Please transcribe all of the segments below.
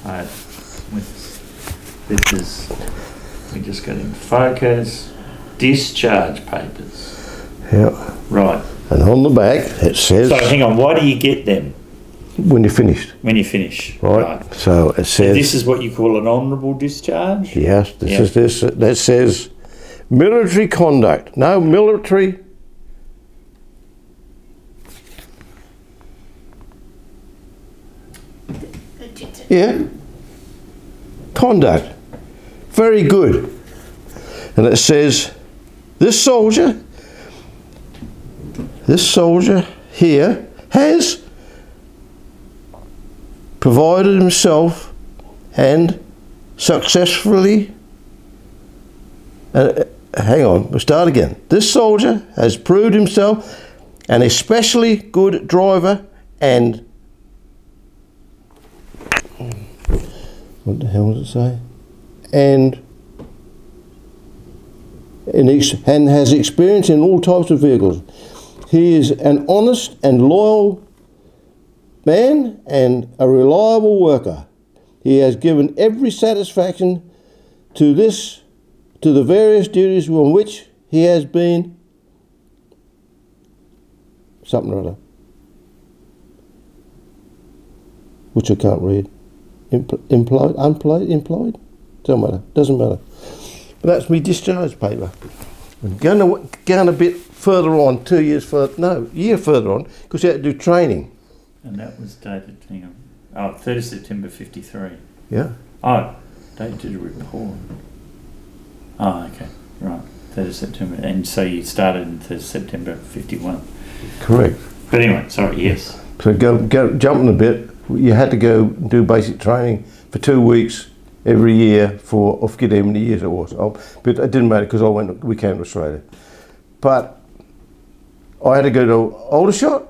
Alright, this is, we just got in focus, discharge papers. Yeah. Right. And on the back it says... So hang on, why do you get them? When you're finished. When you finish. Right. So it says... And this is what you call an honourable discharge? Yes, this is this. That says military conduct. No, military... Yeah. Conduct. Very good. And it says, this soldier here has provided himself and successfully, hang on, we'll start again. This soldier has proved himself an especially good driver and, what the hell does it say? And has experience in all types of vehicles. He is an honest and loyal man and a reliable worker. He has given every satisfaction to the various duties on which he has been something or other, which I can't read. Employed? Doesn't matter. But that's me discharge paper. I'm going a bit further on, 2 years further, no, a year further on, because you had to do training. And that was dated, hang on, oh, 3rd September 53. Yeah. Oh, dated report. Oh, okay, right, 3rd September. And so you started in 3rd September 51. Correct. But anyway, sorry, yes. So jumping a bit, you had to go do basic training for 2 weeks every year I forget how many years it was. But it didn't matter because we came to Australia. But I had to go to Aldershot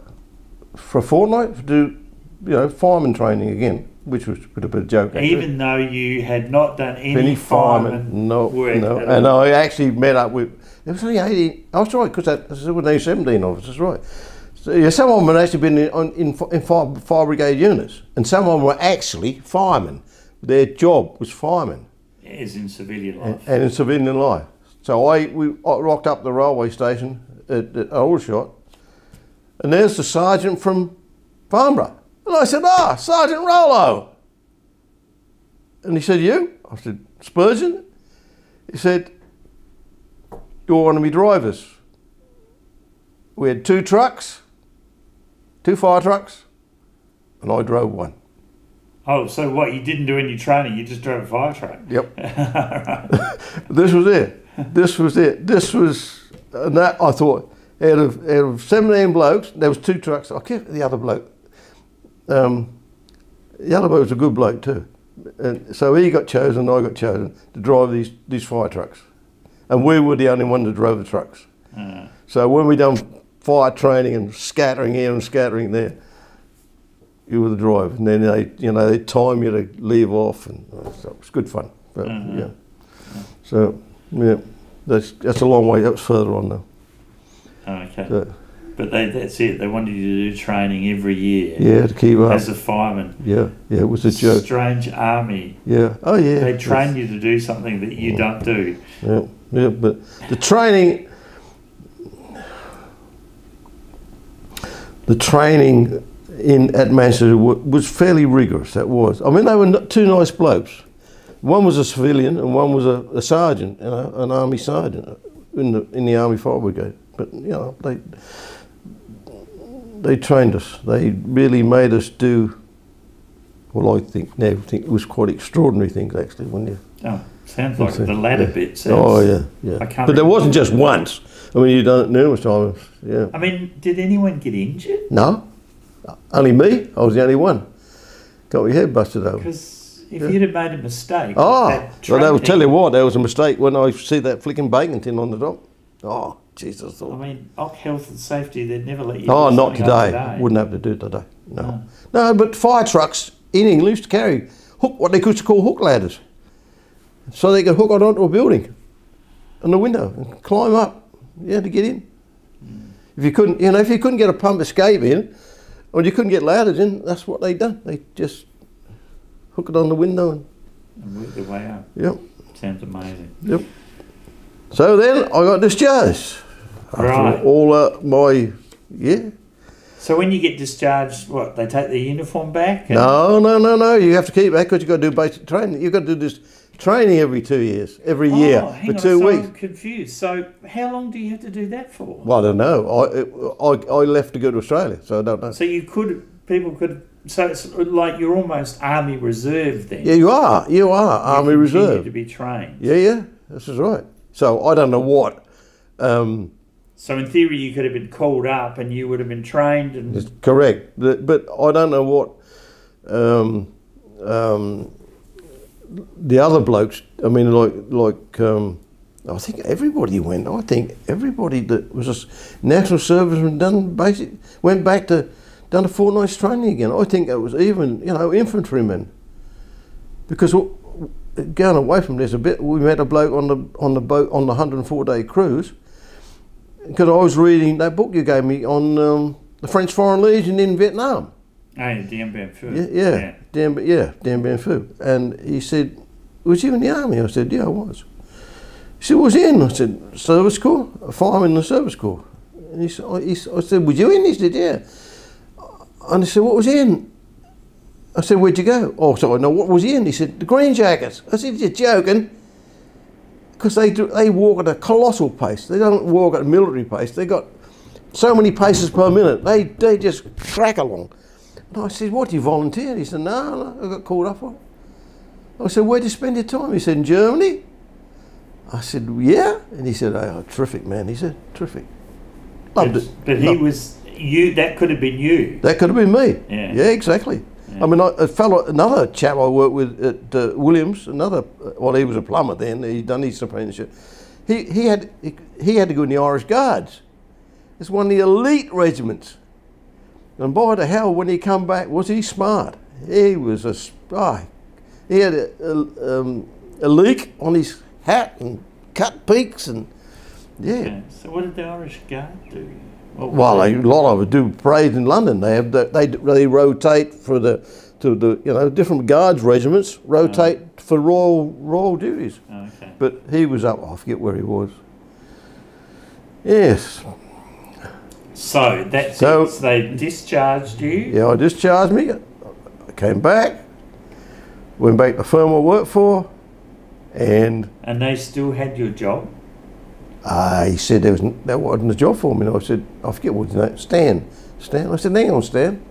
for a fortnight to do, fireman training again, which was a bit of a joke. Actually. Even though you had not done any fireman work. No, and I actually met up with, it was only 18, I was right, because there was only 17 of us, that's right. So, yeah, some of them had actually been in fire brigade units, and some of them were actually firemen. Their job was firemen. As in civilian life. And in civilian life. So we rocked up the railway station at Aldershot, and there's the sergeant from Farnborough. And I said, Sergeant Rollo. And he said, you? I said, Spurgin. He said, you're one of my drivers. We had 2 trucks, 2 fire trucks, and I drove one. Oh, so what, you didn't do any training, you just drove a fire truck? Yep. Right. This was it. And that I thought, out of 17 blokes, there was 2 trucks. I kept the other bloke. The other bloke was a good bloke too. And so he got chosen, I got chosen to drive these fire trucks. And we were the only one that drove the trucks. So when we done fire training and scattering here and scattering there, you were the driver, and then they time you to leave off, and so it was good fun. But, yeah. So yeah, that's a long way. That was further on though. Okay. So, but that's it. They wanted you to do training every year. Yeah, to keep up as a fireman. Yeah, it was a joke. Strange army. Yeah. Oh yeah. They train you to do something that you don't do. Yeah, but the training. At Manchester was fairly rigorous. That was. I mean, they were 2 nice blokes. One was a civilian and one was a sergeant, an army sergeant in the Army Fire Brigade. But they trained us. They really made us do. Well, I think it was quite extraordinary things actually when you. Oh, sounds like the latter bit. Sounds, oh yeah. But there wasn't just once. I mean, you've done it numerous times. Yeah. I mean, did anyone get injured? No. Only me. I was the only one. Got my head busted over. Because if you'd have made a mistake... well, they will tell you what, there was a mistake when I see that flicking bacon tin on the top. Oh, Jesus. I mean, health and safety, they'd never let you do not today. Wouldn't have to do it today. No. No, but fire trucks in England used to carry what they used to call hook ladders. So they could hook on onto a building on the window and climb up. You had to get in. If you couldn't get a pump escape in, or you couldn't get ladders in, that's what they'd done. They just hook it on the window And work their way up. Yep. Sounds amazing. Yep. So then I got discharged. Right. After all my, So when you get discharged, what, they take the uniform back? No. You have to keep that because you've got to do basic training. You've got to do this training every 2 years, every year for 2 weeks. I'm confused. So how long do you have to do that for? Well, I don't know. I left to go to Australia, so I don't know. So people could. So it's like you're almost Army Reserve then. Yeah, you are. Army Reserve. To be trained. Yeah. This is right. So I don't know what. So in theory, you could have been called up and you would have been trained. And it's correct, but I don't know what the other blokes. I mean, I think everybody went. I think everybody that was a national serviceman went back to done a fortnight's training again. I think it was even infantrymen, because going away from this a bit, we met a bloke on the boat on the 104-day cruise. Because I was reading that book you gave me on the French Foreign Legion in Vietnam. Oh, yeah, Dien Bien Phu. Yeah. Dien Bien Phu. And he said, was you in the army? I said, yeah, I was. He said, what was you in? I said, Service Corps, a fireman in the Service Corps. And I said, was you in? He said, yeah. And I said, what was he in? I said, where'd you go? Oh, sorry, no, what was he in? He said, the Green Jackets. I said, you're joking. Because they walk at a colossal pace. They don't walk at a military pace. They got so many paces per minute. They just crack along. And I said, what, do you volunteer? He said, no, I got called up for it. I said, where'd you spend your time? He said, in Germany. I said, yeah. And he said, oh, terrific, man. He said, terrific. Loved it. But he was, that could have been you. That could have been me. Yeah, exactly. Yeah. I mean, another chap I worked with at Williams, he was a plumber then, he'd done his apprenticeship. He had to go in the Irish Guards. It's one of the elite regiments. And by the hell, when he come back, was he smart? He was a spy. He had a leak on his hat and cut peaks and, yeah. Okay. So what did the Irish Guard do? Well, a lot of it do parades in London. They rotate for the different guards regiments rotate for royal duties. Okay. But he was up. I forget where he was. Yes. So that's it. So they discharged you. Yeah, I discharged me. I came back. Went back to the firm I worked for, and they still had your job. He said that wasn't a job for me. And I said, I forget what his name, Stan. I said, hang on, Stan.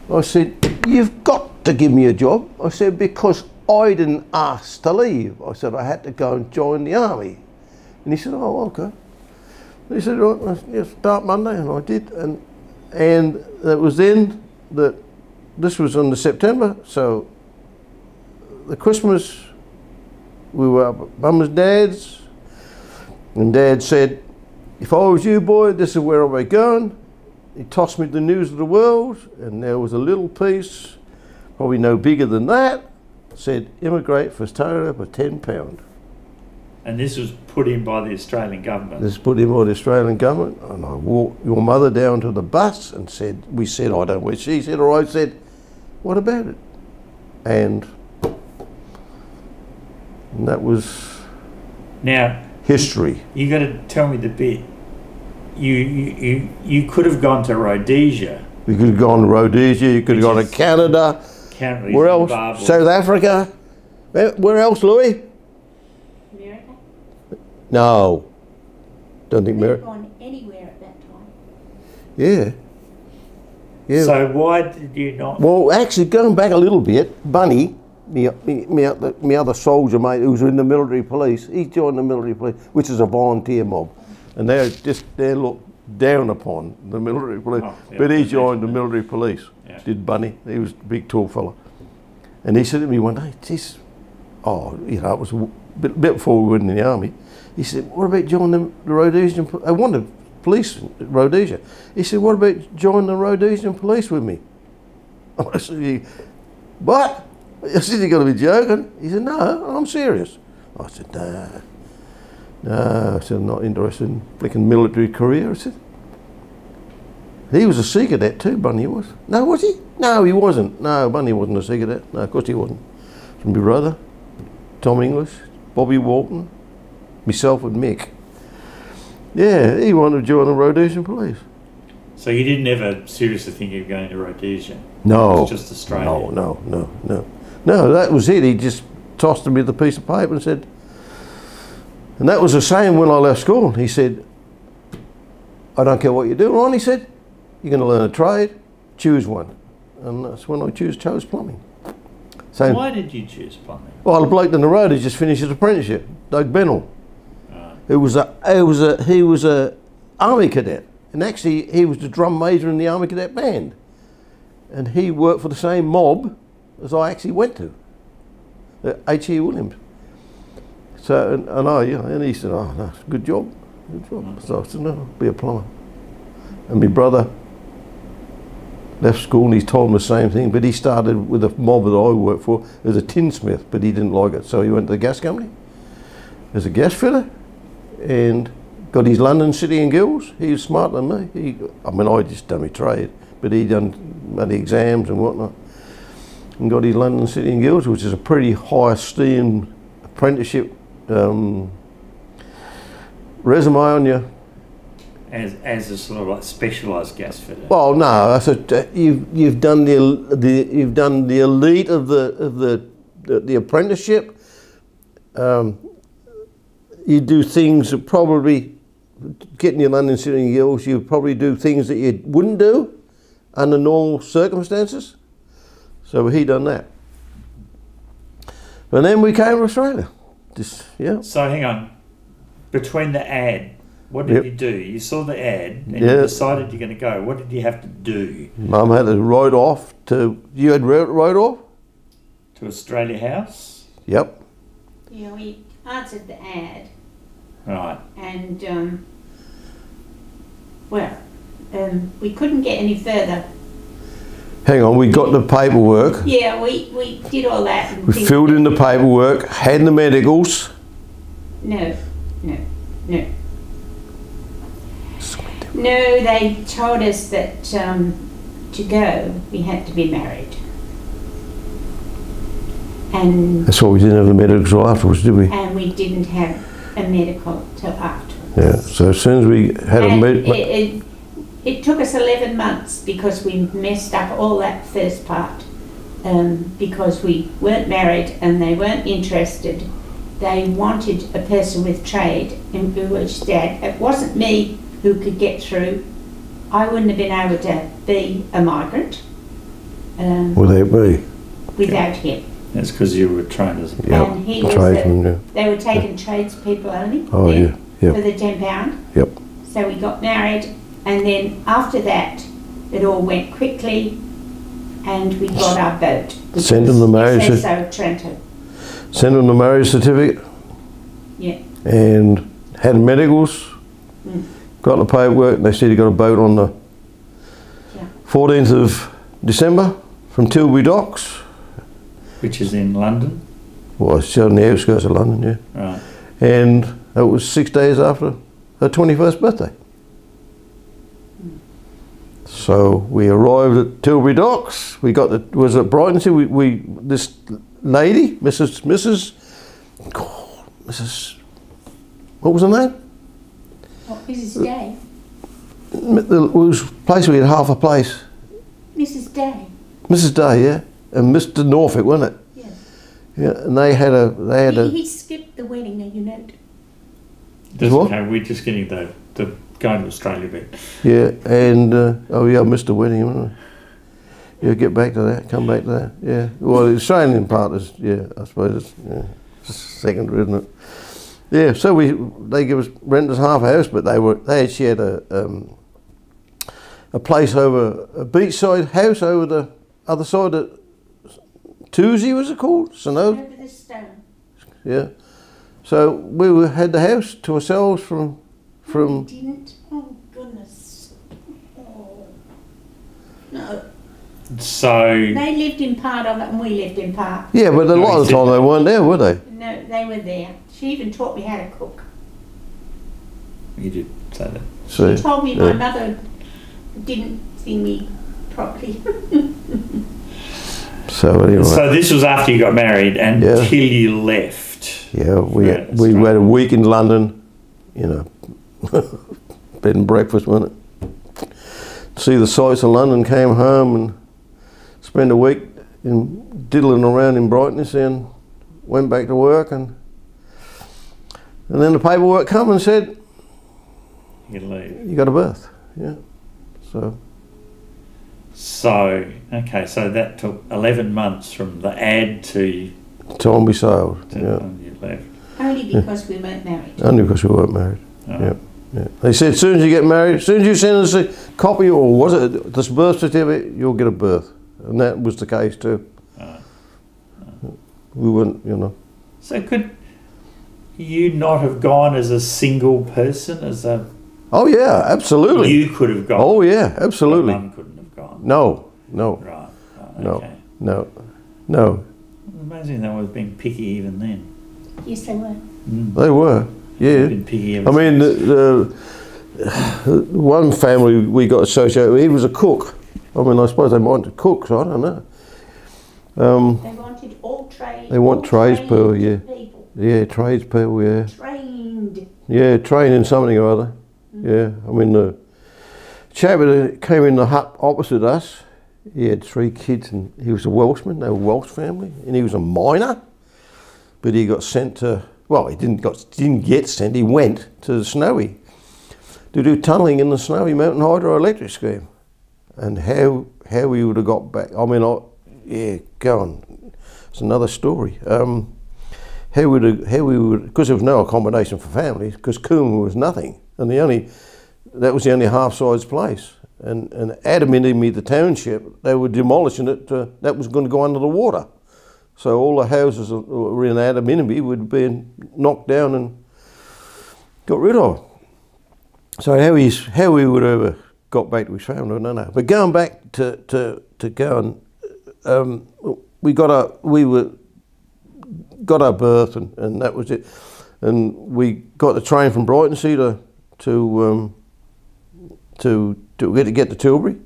I said, you've got to give me a job. I said, because I didn't ask to leave. I said, I had to go and join the army. And he said, oh, okay. He said, right, yeah, start Monday, and I did. And it was then that, this was in the September, so the Christmas, we were up at Mum and Dad's. And Dad said, if I was you, boy, this is where I'll be going. He tossed me the news of the world, and there was a little piece, probably no bigger than that, said, immigrate for Australia for £10. And this was put in by the Australian government? This was put in by the Australian government, and I walked your mother down to the bus and said, I don't know what she said, or I said, what about it? And that was... Now... history. You got to tell me the bit. You could have gone to Rhodesia. You could have gone to Rhodesia. You could have gone to Canada. Where else? Zimbabwe. South Africa. Where else, Louis? America? No. Don't think We've America. gone anywhere at that time. Yeah. Yeah. So why did you not? Well, actually, going back a little bit, Bunny, my other soldier mate who was in the military police, he joined the military police, which is a volunteer mob, and they're looked down upon, the military police. Oh, yeah, but he joined the military police. Yeah. Did Bunny? He was a big, tall fella, and he said to me one day, "Geez, it was a bit before we went in the army." He said, "What about joining the Rhodesian? I wanted police in Rhodesia." He said, "What about joining the Rhodesian police with me?" I said, "What?" I said, "You got to be joking." He said, "No, I'm serious." I said, "No." I said, "I'm not interested in flicking military career." I said, he was a sea cadet too, Bunny was. No, was he? No, he wasn't. No, Bunny wasn't a sea cadet. No, of course he wasn't. from my brother, Tom English, Bobby Walton, myself and Mick. Yeah, he wanted to join the Rhodesian police. So you didn't ever seriously think of going to Rhodesia? No. It was just Australia? No, that was it. He just tossed me the piece of paper and said, and that was the same when I left school. He said, I don't care what you do, Ron, he said, you're going to learn a trade, choose one. And that's when I chose plumbing. So, why did you choose plumbing? well, the bloke down the road had just finished his apprenticeship, Doug Bennell. He was a army cadet, and actually he was the drum major in the army cadet band, and he worked for the same mob as I actually went to, H.E. Williams. So and he said, oh no, good job. So I said, no, I'll be a plumber. And my brother left school and he told him the same thing, but he started with a mob that I worked for as a tinsmith, but he didn't like it, so he went to the gas company as a gas fitter and got his London City and Guilds. He was smarter than me. I just done my trade, but he done the exams and whatnot and got his London City and Guilds, which is a pretty high esteemed apprenticeship resume on you. As a sort of like specialised gas fitter. Well, no, I said you've done the elite of the apprenticeship. You do things that probably getting your London City and Guilds. You probably do things that you wouldn't do under normal circumstances. So he done that, and then we came to Australia. So hang on, between the ad, what did you do? You saw the ad and you decided you're going to go. What did you have to do? Mum had to ride off to. You had ride off to Australia House. Yep. Yeah, we answered the ad. Right. And we couldn't get any further. Hang on, we got the paperwork. Yeah, we did all that. And we filled in the paperwork, had the medicals. No. No, they told us that to go, we had to be married. And that's why we didn't have the medicals till afterwards, did we? And we didn't have a medical till afterwards. Yeah, so as soon as we had a medical... It took us 11 months because we messed up all that first part because we weren't married and they weren't interested. They wanted a person with trade, in which it wasn't me who could get through. I wouldn't have been able to be a migrant without him. That's because you were trained as a and he was they were taking tradespeople only for the £10. Yep. So we got married, and then after that it all went quickly and we got our boat. Send them the marriage Trento. Send them the marriage certificate. Yeah. And had medicals. Got the paperwork, and they said you got a boat on the 14th of December from Tilbury Docks. Which is in London? Well, it's on the outskirts of London, yeah. Right. And it was 6 days after her 21st birthday. So we arrived at Tilbury Docks. We got was at Brighton. So this lady, Mrs. What was her name? Mrs. Day. It was a place we had half a place. Mrs. Day. Mrs. Day, yeah, and Mr. Norfolk, wasn't it? Yes. Yeah, and they had a. He skipped the wedding, you know. Okay, we're just getting the going to Australia bit. Yeah, and Mr. Wedding, wasn't it? Yeah, get back to that. Come back to that. Yeah. Well, the Australian part is, I suppose it's secondary, isn't it? Yeah, so they give us rent us half a house, but they actually had a place over a beachside house over the other side of Toosey, was it called? Over the stone. Yeah. So we had the house to ourselves from. We didn't. Oh goodness. Oh. No. So they lived in part of it, and we lived in part. Yeah, but a lot of the time they weren't there, were they? No, they were there. She even taught me how to cook. You did say that. She told me my mother didn't see me properly. So anyway. So this was after you got married and Yeah. until you left. Yeah, we Yeah, had Australia. a week in London, you know, bed and breakfast, wasn't it? See the sights of London, came home and spent a week in diddling around in Brighton, and went back to work, and then the paperwork come and said, You can leave. you got a berth, yeah. So, okay, so that took 11 months from the ad to Time we sailed, yeah. when you left. Only because we weren't married. Only because we weren't married. Oh. Yeah, yeah. They said, as soon as you get married, as soon as you send us a copy, or was it this birth certificate, you'll get a berth. And that was the case too. We weren't, you know. So could you not have gone as a single person, as a... Oh yeah, absolutely. You could have gone. Oh yeah, absolutely. But Mum couldn't have gone. No. Right. Okay. No. Amazing they were being picky even then. Yes, they were. They were, yeah. Been picky ever I mean, since. the one family we got associated with, he was a cook. I mean, I suppose they wanted cooks, I don't know. They wanted all trade. They want all tradespeople, trained yeah. People. Yeah, tradespeople, yeah. Trained. Yeah, training something or other. Yeah, I mean, the chap that came in the hut opposite us, he had 3 kids, and he was a Welshman. They were a Welsh family, and he was a miner, but he got sent to, well, he didn't get sent, he went to the Snowy to do tunnelling in the Snowy Mountain hydroelectric scheme. And how we would have got back, I mean, yeah, go on, it's another story. How we would, because there was no accommodation for families, because Coombe was nothing, and that was the only half-sized place. And Adam and the township, they were demolishing it, that was going to go under the water. So all the houses that were in Adam would have been knocked down and got rid of. So how we would have got back to his family, I don't know. But going back to go and we got our berth, and that was it. And we got the train from Brighton to get to Tilbury.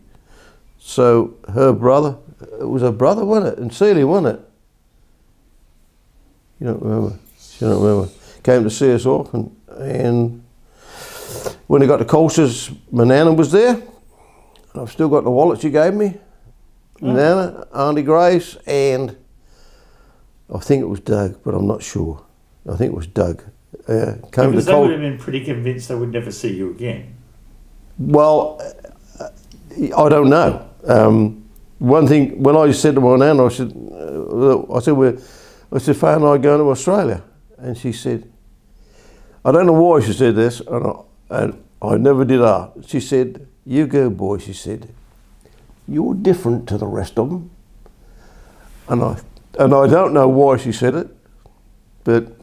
So her brother, it was her brother, wasn't it? And Celia, wasn't it? You don't remember? She don't remember. Came to see us off, and when we got to Colster's, my nana was there. I've still got the wallet she gave me. My nana, Auntie Grace, and I think it was Doug, but I'm not sure. I think it was Doug. Came Because to they would have been pretty convinced they would never see you again. Well, I don't know. One thing, when I said to my nana, I said, Fay and I are going to Australia. And she said, I don't know why she said this, and I never did ask. She said, you go, boy, she said, you're different to the rest of them. And I don't know why she said it, but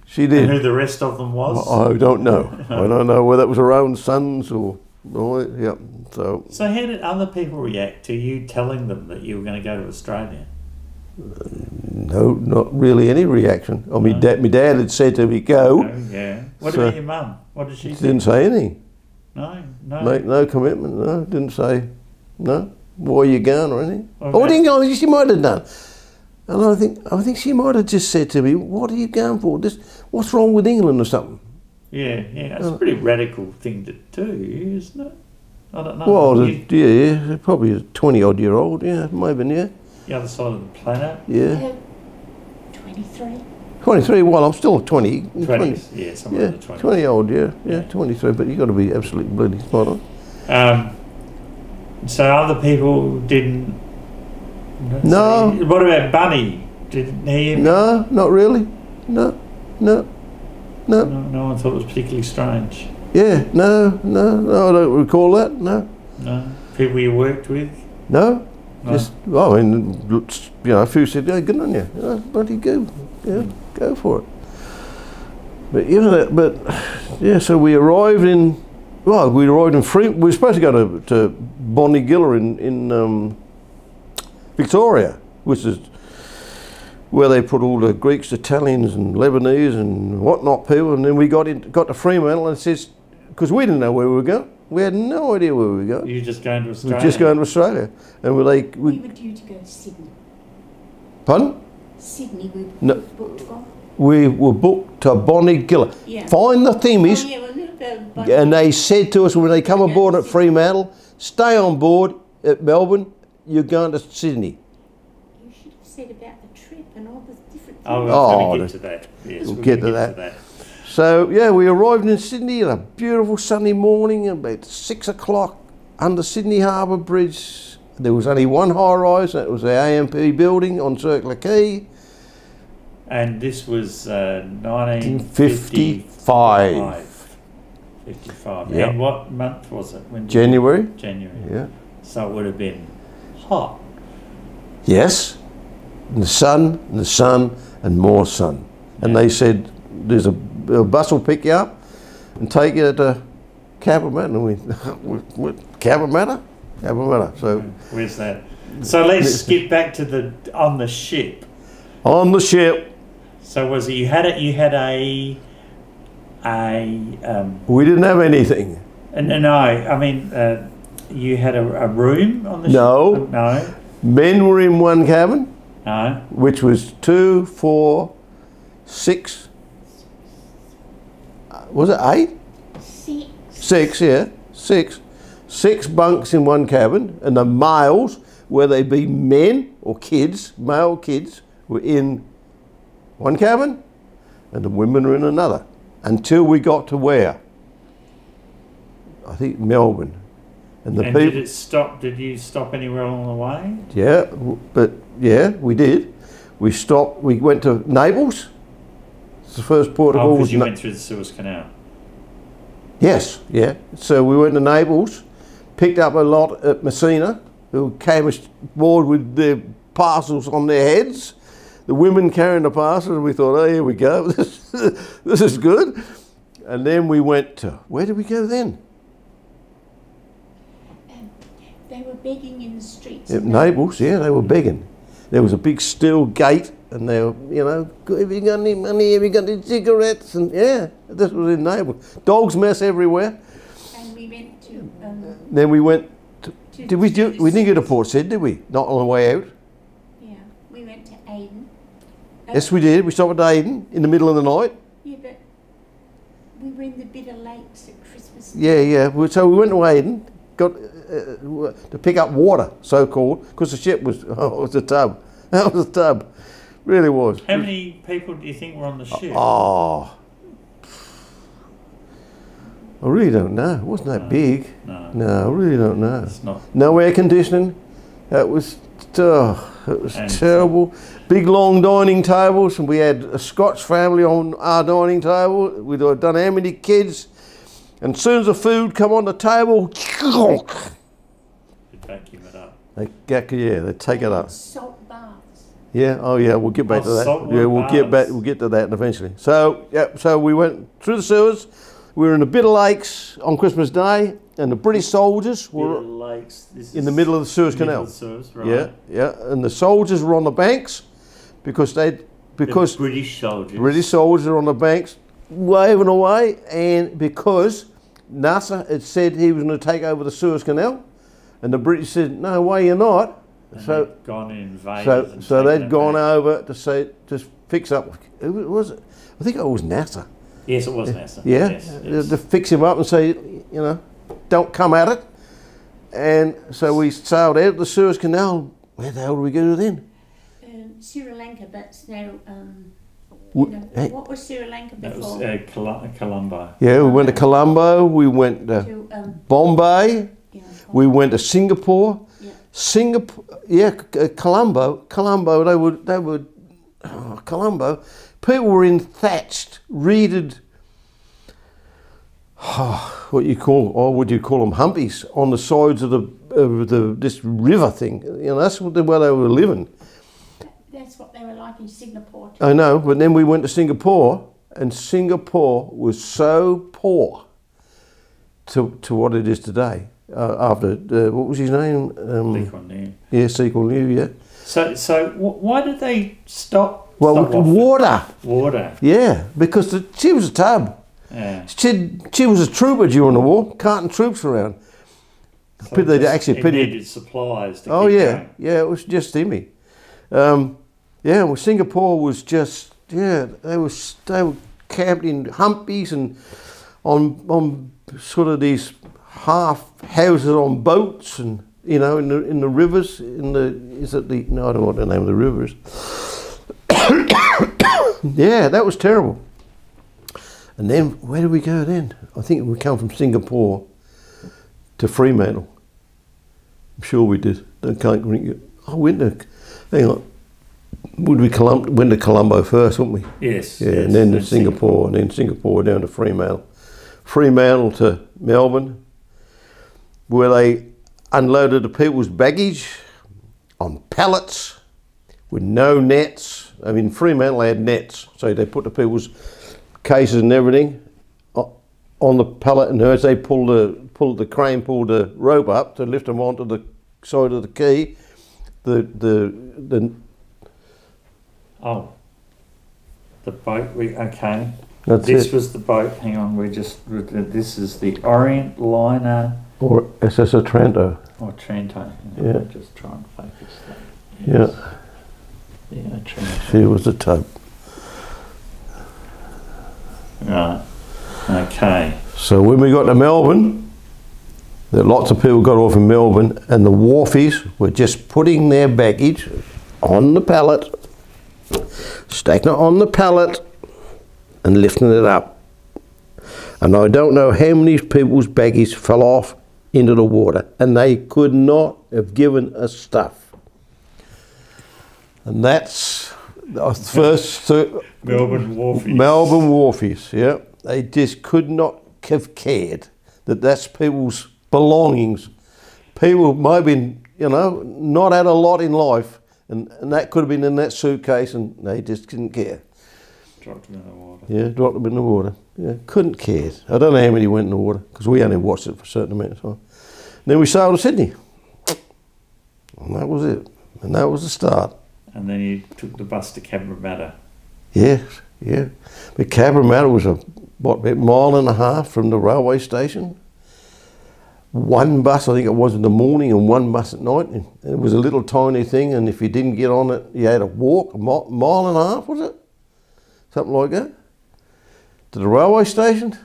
she did. And who the rest of them was? I don't know. I don't know whether it was her own sons or yeah. So how did other people react to you telling them that you were going to go to Australia? no, not really any reaction. I mean, my dad had said to me, go. Oh, yeah. What So- about your mum? What did she She say? didn't say anything. No. Make no commitment. No, didn't say no. Why are you going or anything? Okay. Oh, I think she might have done. And I think she might have just said to me, "What are you going for? What's wrong with England or something?" Yeah, it's a pretty radical thing to do, isn't it? I don't know. Well, You- yeah, probably a 20-odd-year-old. Yeah, maybe. Yeah, the other side of the planet. yeah. 23. 23. Well, I'm still 20. 20s, yeah, somewhere Yeah, in the 20s. 20-old. Yeah, 23. But you got to be absolutely bloody spot on. So other people didn't... No. What about Bunny? Didn't he? No, not really. No. No one thought it was particularly strange. Yeah, no, I don't recall that. No. People you worked with? No. No. Just, I mean, a few said, "Yeah, good on you. Bloody go. Yeah, go for it." But yeah, so we arrived in Fremantle. We were supposed to go to Bonegilla in Victoria, which is where they put all the Greeks, Italians, and Lebanese and whatnot people. And then we got to Fremantle, and it says, because we didn't know where we were going. We had no idea where we were going. You were just going to We Australia? were just going to Australia, and We were due to go to Sydney. Pardon? Sydney, we No. booked for. We were booked to Bonegilla. Yeah. Find the thing is, Oh, yeah, well, look, and they said to us when they come aboard at Fremantle, stay on board at Melbourne, you're going to Sydney. you should have said about the trip and all the different things. Oh, we're Oh, going to get to that. Yes, we'll we're get gonna to that. So yeah, we arrived in Sydney on a beautiful sunny morning about 6 o'clock under Sydney Harbour Bridge. There was only one high rise, that was the AMP building on Circular Quay. And this was 1955. 55. Yep. And what month was it? When did January. January. Yeah. So it would have been hot. Yes. And the sun, and the sun, and more sun. And they said, there's a bus will pick you up and take you to Cabramatta. And we Cabramatta? Cabramatta. So Where's that? So let's skip back to on the ship. on the ship, So was it you had a we didn't have anything. no, I mean you had a room on the No. ship? No. Men were in one cabin, No. which was 2, 4, 6. Was it 8? 6. 6, yeah. 6. 6 bunks in one cabin, and the males, whether they be men or kids, male kids, were in one cabin, and the women were in another. Until we got to where? I think Melbourne. And And did it stop? Did you stop anywhere along the way? Yeah, but yeah, we did. We stopped. We went to Naples. It's the first port of call. Because you went through the Suez Canal. Yes, yeah. So we went to Naples, picked up a lot at Messina, who came aboard with their parcels on their heads. The women carrying the parcels, and we thought, oh, here we go. This is good. And then we went to, where did we go then? They were begging in the streets. At Naples, yeah, they were begging. There was a big steel gate, and they were, you know, have you got any money? Have you got any cigarettes? And yeah, this was in Naples. Dogs mess everywhere. And we went to. Then we went. to Did we do? We didn't go to Port Said, did we? Not on the way out. Yeah, we went to Aden. Yes, we did. We stopped at Aden in the middle of the night. Yeah, but we were in the Bitter Lakes at Christmas. Yeah, yeah. So we went to Aden, got to pick up water, so called, because the ship was. Oh, it was a tub. That was a tub. Really was. How many people do you think were on the ship? Oh, I really don't know. It wasn't that big. No. No, I really don't know. It's not. No air conditioning. It was And terrible. Big long dining tables, and we had a Scotch family on our dining table. We'd done how many kids, and as soon as the food come on the table, You'd vacuum it up. they take it up. Salt baths. Yeah, oh yeah, we'll get back to that. saltwater Yeah, we'll get to that eventually. So yeah, so we went through the sewers. We were in the Bitter Lakes on Christmas Day, and the British soldiers were Bitter Lakes. This in the middle of the Suez middle Canal. of the Suez, right. Yeah, yeah, and the soldiers were on the banks because The British soldiers. British soldiers are on the banks waving away, and because Nasser had said he was going to take over the Suez Canal, and the British said, "No way, you're not." And So, they'd gone and invaded. so they'd gone over to say to fix up. Who was it? I think it was Nasser. Yes, it was NASA. Yeah, Yes. to fix him up and say, you know, don't come at it. And so we sailed out of the Suez Canal. Where the hell do we go then? Sri Lanka, but it's now. Hey. What was Sri Lanka That before? was Colombo. Yeah, we went to Colombo. We went to to, Bombay. yeah, We went to Singapore. Yeah. Singapore, yeah, Colombo. They would, Colombo. People were in thatched, reeded, what you call, or would you call them humpies on the sides of this river thing. You know, that's where they were living. That's what they were like in Singapore. I know, but then we went to Singapore, and Singapore was so poor to what it is today. After what was his name? Lee Kuan Yew. Yeah, Lee Kuan Yew. Yeah. So why did they stop? Well, stop off water. Water. Yeah, because she was a tub. Yeah. She was a trooper during the war, carting troops around. So They just- actually it pitied- needed supplies. To Oh keep yeah, going. yeah, it was just Timmy. Yeah, well, Singapore was just, yeah, they were camped in humpies and on sort of these half houses on boats, and you know, in the rivers, no, I don't know what the name of the river is. Yeah, that was terrible. And then where did we go then? I think we come from Singapore to Fremantle. I'm sure we did. I went to, hang on, went to Colombo first, wouldn't we? Yes. Yeah, yes, and then to Singapore, and then Singapore down to Fremantle. Fremantle to Melbourne, where they unloaded the people's baggage on pallets with no nets. I mean, Fremantle had nets, so they put the people's cases and everything on the pallet, and as they pulled the crane pulled the rope up to lift them onto the side of the quay, the boat. Okay. This was the boat. Hang on, this is the Orient Liner or SS Otranto. or Trento. Yeah. Just try and focus that. Yeah. Yeah, Trento. She was the tub. Right. Okay. So when we got to Melbourne, lots of people got off in Melbourne, and the wharfies were just putting their baggage on the pallet, stacking it on the pallet, and lifting it up. And I don't know how many people's baggage fell off into the water, and they could not have given us stuff. And that's the first Melbourne Wharfies. Melbourne wharfies, yeah. They just could not have cared that that's people's belongings. People might have been, you know, not had a lot in life, and that could have been in that suitcase, and they just didn't care. Dropped them in the water. Yeah, dropped them in the water. Yeah, couldn't care. I don't know how many went in the water, because we only watched it for a certain amount of time. And then we sailed to Sydney. And that was it. And that was the start. And then you took the bus to Cabramatta. Yes, yeah. But Cabramatta was about a mile and a half from the railway station. One bus, I think it was in the morning, and one bus at night. And it was a little tiny thing, and if you didn't get on it, you had to walk a mile and a half, was it? Something like that. To the railway station.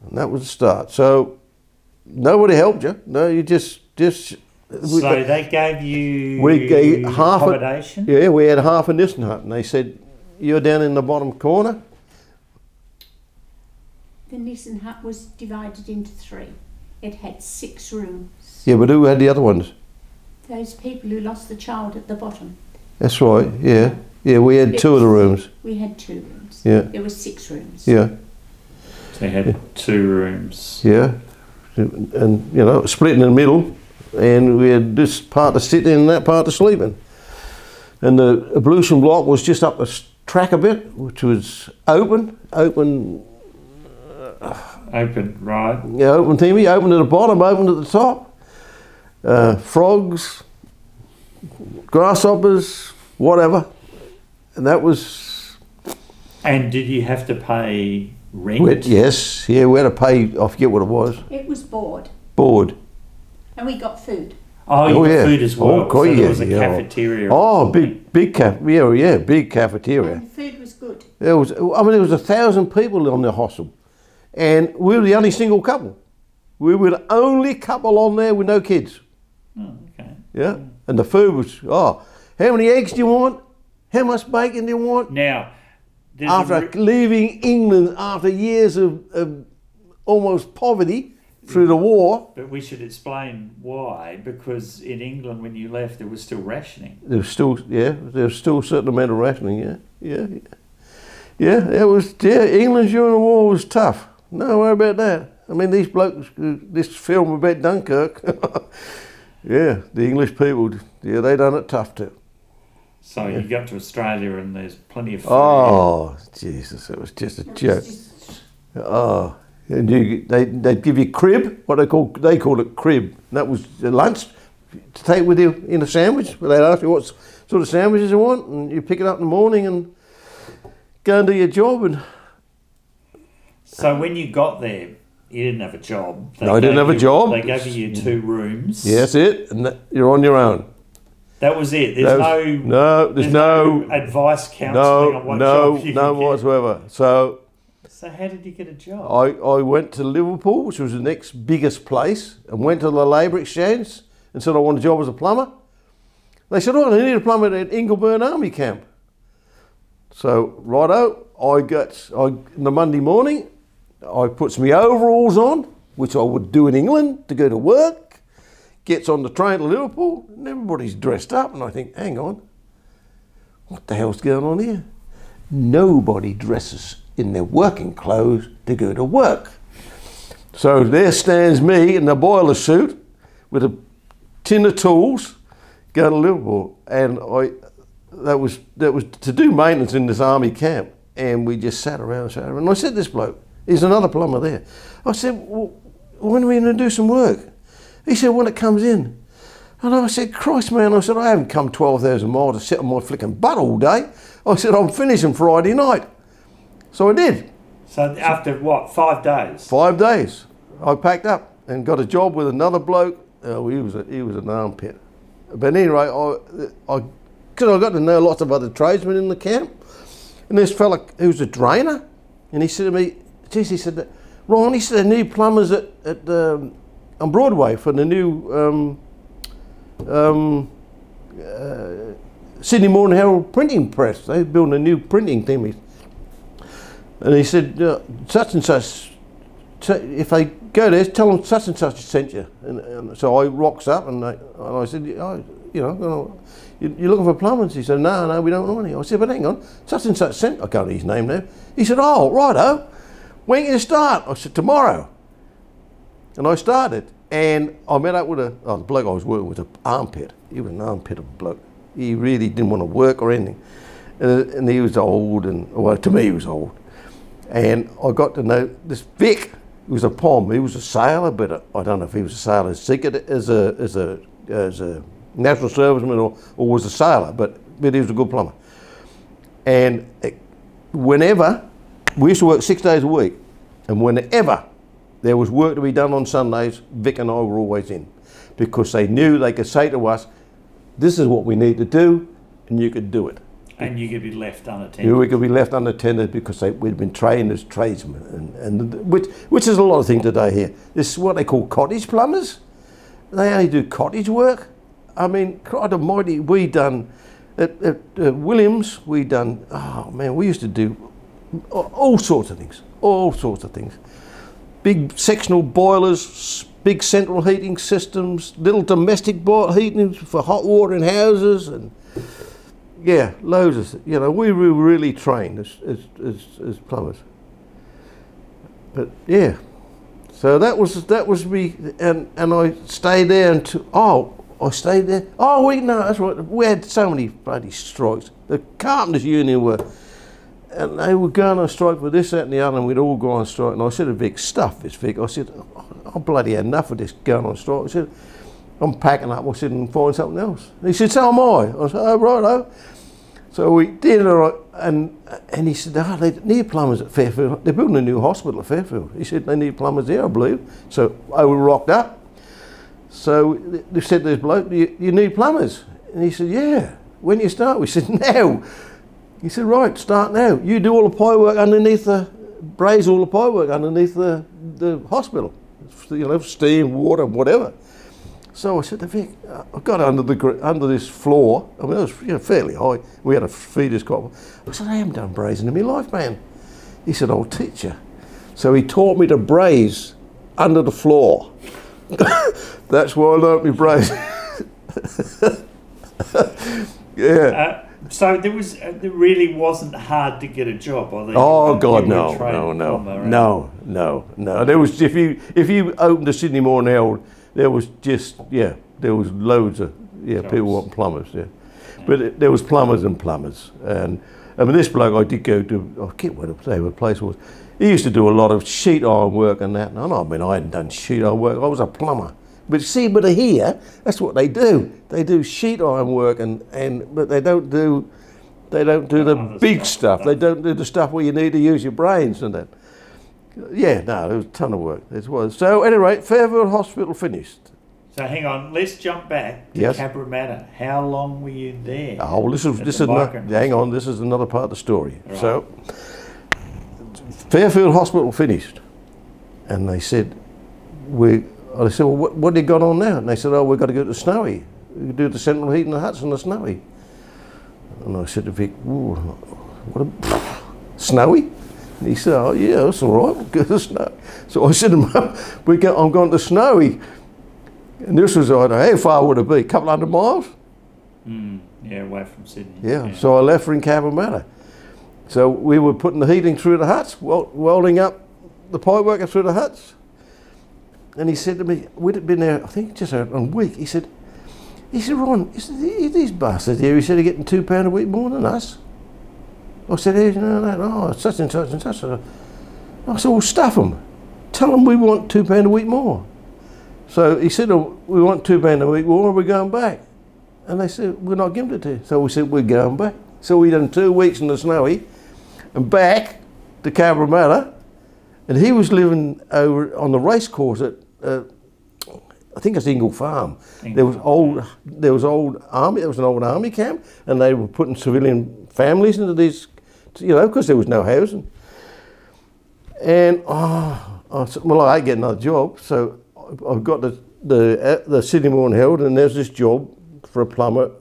And that was the start. So nobody helped you. No, you just So they gave you accommodation? Yeah, we had half a Nissen hut, and they said, you're down in the bottom corner. The Nissen hut was divided into 3. It had 6 rooms. Yeah, but who had the other ones? Those people who lost the child at the bottom. That's right, yeah. Yeah, we had 2 of the rooms. We had 2 rooms. Yeah. There were 6 rooms. Yeah. So you had 2 rooms. Yeah. And, you know, split in the middle, and we had this part to sit in and that part to sleep in. And the ablution block was just up the track a bit, which was open, right? Yeah, open thingy, open at the bottom, open at the top. Frogs, grasshoppers, whatever. And that was... And did you have to pay rent? Yes, yeah, we had to pay, I forget what it was. It was board. Board. And we got food. Oh, you got food as well. Oh, so yeah, there was a cafeteria. Oh, big big cafeteria. And the food was good. There was 1,000 people on the hostel, and we were the only single couple. We were the only couple on there with no kids. Oh, okay. Yeah, and the food was, how many eggs do you want? How much bacon do you want? Now, after leaving England after years of almost poverty through the war. But we should explain why, because in England when you left there was still rationing. There was still a certain amount of rationing, yeah. England during the war was tough. No worry about that. I mean, these blokes, this film about Dunkirk, yeah, the English people, yeah, they done it tough too. So you got to Australia and there's plenty of food. Oh, Jesus, it was just a joke. Oh, and they'd give you crib, they called it crib. And that was lunch to take with you in a sandwich. They'd ask you what sort of sandwiches you want, and you pick it up in the morning and go and do your job. And so when you got there, you didn't have a job. No, I didn't have a job. They gave you 2 rooms. Yes, it, and you're on your own. That was it. There's there's no advice, counselling on what job you no could get. whatsoever. So how did you get a job? I went to Liverpool, which was the next biggest place, and went to the Labour Exchange and said I want a job as a plumber. They said, oh, I need a plumber at Ingleburn Army Camp. So righto, on the Monday morning, I puts my overalls on, which I would do in England to go to work, gets on the train to Liverpool, and everybody's dressed up, and I think, hang on, what the hell's going on here? Nobody dresses in their working clothes to go to work. So there stands me in the boiler suit with a tin of tools, go to Liverpool, and that was to do maintenance in this army camp, and we just sat around, and I said to this bloke, there's another plumber there. I said, well, when are we going to do some work? He said, when it comes in. And I said, Christ, man, I said, I haven't come 12,000 miles to sit on my flicking butt all day. I said, I'm finishing Friday night. So I did. So after what, 5 days? 5 days. I packed up and got a job with another bloke. Oh, he was an armpit. But anyway, because I got to know lots of other tradesmen in the camp. And this fella, he was a drainer, and he said to me, geez, he said, Ron, he said, they need plumbers on Broadway for the new Sydney Morning Herald printing press. They're building a new printing thing. And he said, such and such, if they go there, tell them such and such sent you. And so I rocks up and I said, oh, you know, you're looking for plumbers? He said, no, we don't know any. I said, but hang on, such and such sent, I can't read his name now. He said, oh, righto, when can you start? I said, tomorrow. And I started. And I met up with the bloke I was working with, an armpit. He was an armpit of a bloke. He really didn't want to work or anything. And he was old, well, to me he was old. And I got to know this Vic. He was a POM. He was a sailor, but I don't know if he was a sailor as a national serviceman or was a sailor, but he was a good plumber. And whenever, we used to work 6 days a week, and whenever there was work to be done on Sundays, Vic and I were always in, because they knew they could say to us, this is what we need to do, and you could do it. And you could be left unattended. We could be left unattended because we'd been trained as tradesmen, which is a lot of things today here. This is what they call cottage plumbers. They only do cottage work. I mean, God almighty, we done, at Williams, we done, oh man, we used to do all sorts of things. Big sectional boilers, big central heating systems, little domestic heating for hot water in houses, and yeah, loads of, you know, we were really trained as plumbers. But yeah, so that was me, and I stayed there until, I stayed there. Oh, no, that's right. We had so many bloody strikes. The Carpenters Union and they were going on strike for this, that and the other, and we'd all go on strike. And I said to Vic, stuff this, Vic. I said, I bloody had enough of this going on strike. I said, I'm packing up. I said, and find something else. And he said, so am I. I said, oh, righto. So we did, and he said, they need plumbers at Fairfield. They're building a new hospital at Fairfield. He said, they need plumbers there, I believe. So I was rocked up. So they said to this bloke, you need plumbers? And he said, yeah. When you start? We said, now. He said, right, start now. You do all the pipe work underneath braze all the pipe work underneath the hospital. You know, steam, water, whatever. So I said to Vic, I got under this floor. I mean, it was fairly high. We had a feeder's copper. I said, I haven't done brazing in my life, man. He said, I'll teach you. So he taught me to braze under the floor. That's why I learnt me braze. Yeah. So there really wasn't hard to get a job. Oh God, no. There was if you opened the Sydney Morning Herald, there was there was loads of people wanting plumbers. Yeah, but there was plumbers and plumbers, and I mean this bloke I did go to. I can't what the place was. He used to do a lot of sheet iron work and that. And I mean I hadn't done sheet iron work. I was a plumber. But see, here, that's what they do. They do sheet iron work, but they don't do the big stuff. They don't do the stuff where you need to use your brains and that. Yeah, no, there was a ton of work. There was. So anyway, Fairfield Hospital finished. So hang on, let's jump back to Yes. Cabramatta. How long were you there? Oh, well, this is migrant hang on. This is another part of the story. Right. So, Fairfield Hospital finished, and they said, I said, well, what have you got on now? And they said, oh, we've got to go to Snowy. We do the central heating the huts in the Snowy. And I said to Vic, ooh, Snowy? And he said, oh yeah, that's all right, we'll go to Snowy. So I said to him, I'm going to Snowy. And this was, I don't know, how far would it be? A couple hundred miles? Yeah, away from Sydney. Yeah, so I left for in Cabramatta. So we were putting the heating through the huts, welding up the pipework through the huts. And he said to me, we'd been there, I think just a week. He said, Ron, these bastards here, he said, are getting £2 a week more than us. I said, no, such and such and such. I said, well, stuff them. Tell them we want £2 a week more. So he said, oh, we want £2 a week more, and we're going back. And they said, we're not giving it to you. So we said, we're going back. So we done 2 weeks in the Snowy and back to Cabramatta. And he was living over on the race course at, I think it's Ingle Farm. There was old army. There was an old army camp, and they were putting civilian families into these, because there was no housing. And I said, well, I ain't getting another job, so I've got the Sydney Morning Herald, and there's this job for a plumber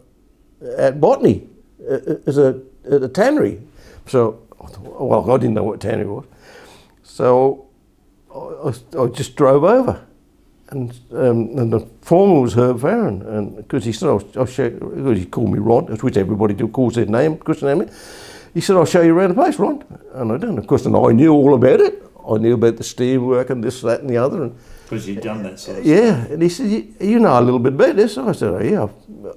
at Botany, at a tannery. So, well, I didn't know what tannery was. So I just drove over, and the foreman was Herb Farron, and because he said, I'll show you, because he called me Ron, which everybody calls their name, he said, I'll show you around the place, Ron. And I did, of course, and I knew all about it. I knew about the steam work and this, that, and the other. Because you'd done that sort of stuff. stuff. And he said, you know a little bit about this? I said, oh, yeah,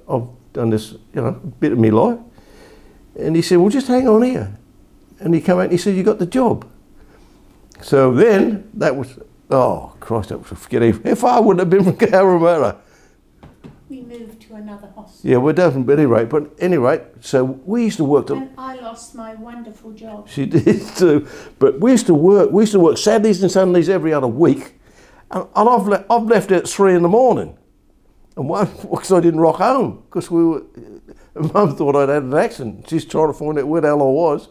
I've done this, a bit of my life. And he said, well, just hang on here. And he came out and he said, you got the job. So then, that was, oh, Christ, that was a forget. How far would it have been from Cabramatta? We moved to another hospital. Yeah, we're definitely, but anyway, so we used to work. And I lost my wonderful job. She did too, but we used to work Saturdays and Sundays every other week, and I've left at 3 in the morning, and one, because I didn't rock home, because Mum thought I'd had an accident. She's trying to find out where the hell I was.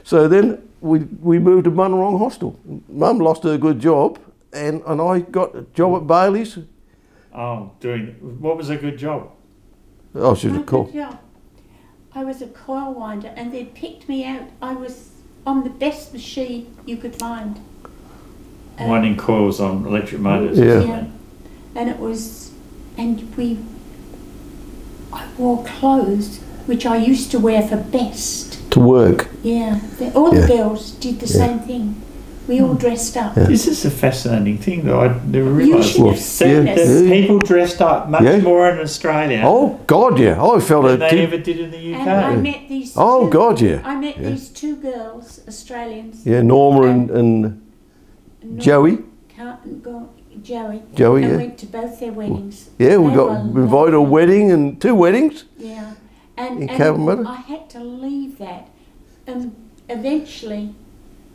So then we moved to Bunurong Hostel. Mum lost her good job, and I got a job at Bailey's. Oh, what was a good job? Oh, she was a cool. Yeah, I was a coil winder, and they picked me out. I was on the best machine you could find. Winding coils on electric motors. Yeah. And it was, I wore clothes which I used to wear for best. To work. Yeah, all the girls did the same thing. We all dressed up. Yeah. This is a fascinating thing, though. I never You realised. should have seen us. People dressed up much more in Australia. Oh God, yeah. I felt than they ever did in the UK. And I met these. Oh God, yeah. I met these 2 girls, Australians. Yeah, Norma and Joey. Joey. Joey, and yeah. went to both their weddings. Yeah, we got invited to a wedding and 2 weddings. Yeah, and Cabramatta. I had to leave that, and eventually,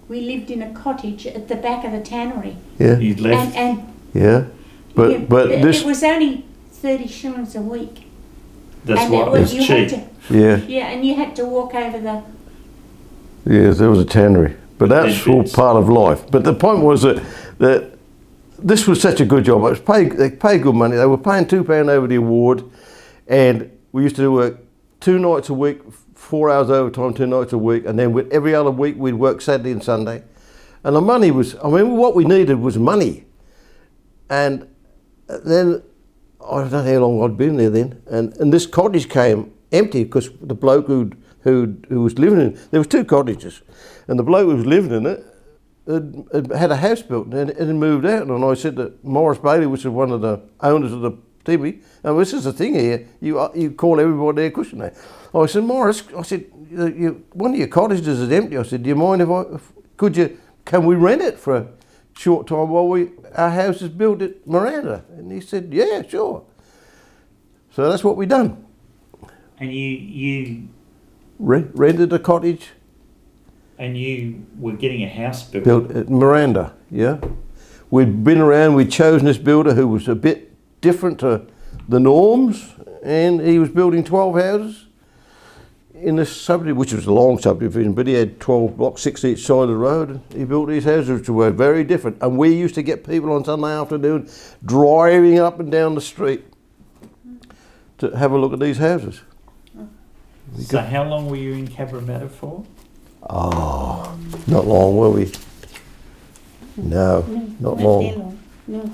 we lived in a cottage at the back of the tannery. Yeah. You left. And yeah, but this it was only 30 shillings a week. That's and what was cheap. Yeah, and you had to walk over the. Yeah, there was a tannery, but that's all part of life. But the point was that this was such a good job. It was they paid good money. They were paying £2 over the award, and we used to work 2 nights a week, 4 hours overtime, 2 nights a week, and then every other week we'd work Saturday and Sunday. And the money was, what we needed was money. And then, I don't know how long I'd been there then, and this cottage came empty because the bloke who was living in it, there was 2 cottages, and the bloke who was living in it had a house built and moved out. And I said to Morris Bailey, which is one of the owners of the TV, and this is the thing here, you call everybody there cushion there. I said, Morris, I said, one of your cottages is empty. I said, do you mind can we rent it for a short time while our house is built at Miranda? And he said, yeah, sure. So that's what we done. And you rented a cottage. And you were getting a house built. Built at Miranda, yeah. we'd been around, we'd chosen this builder who was a bit different to the norms, and he was building 12 houses in this subdivision, which was a long subdivision, but he had 12 blocks, 6 each side of the road. He built these houses which were very different, and we used to get people on Sunday afternoon driving up and down the street to have a look at these houses. So how long were you in Cabramatta for? Oh, not long, were we? No, not long. No.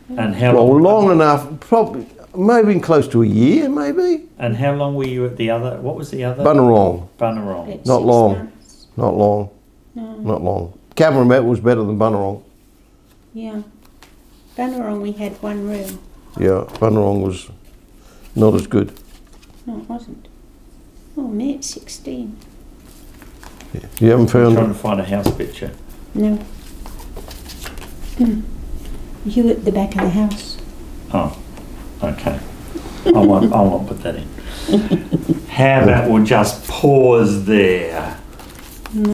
And how Well, long enough, probably, maybe close to a year, maybe. And how long were you at the other? What was the other? Bunnerong. Bunnerong. Not long. Not long. No. Not long. Cabramatta was better than Bunnerong. Yeah. Bunnerong, we had one room. Yeah, Bunnerong was not as good. No, it wasn't. Oh, me at 16. You haven't I'm trying found to find a house picture. No. You at the back of the house. Oh, okay. I won't put that in. How about we'll just pause there.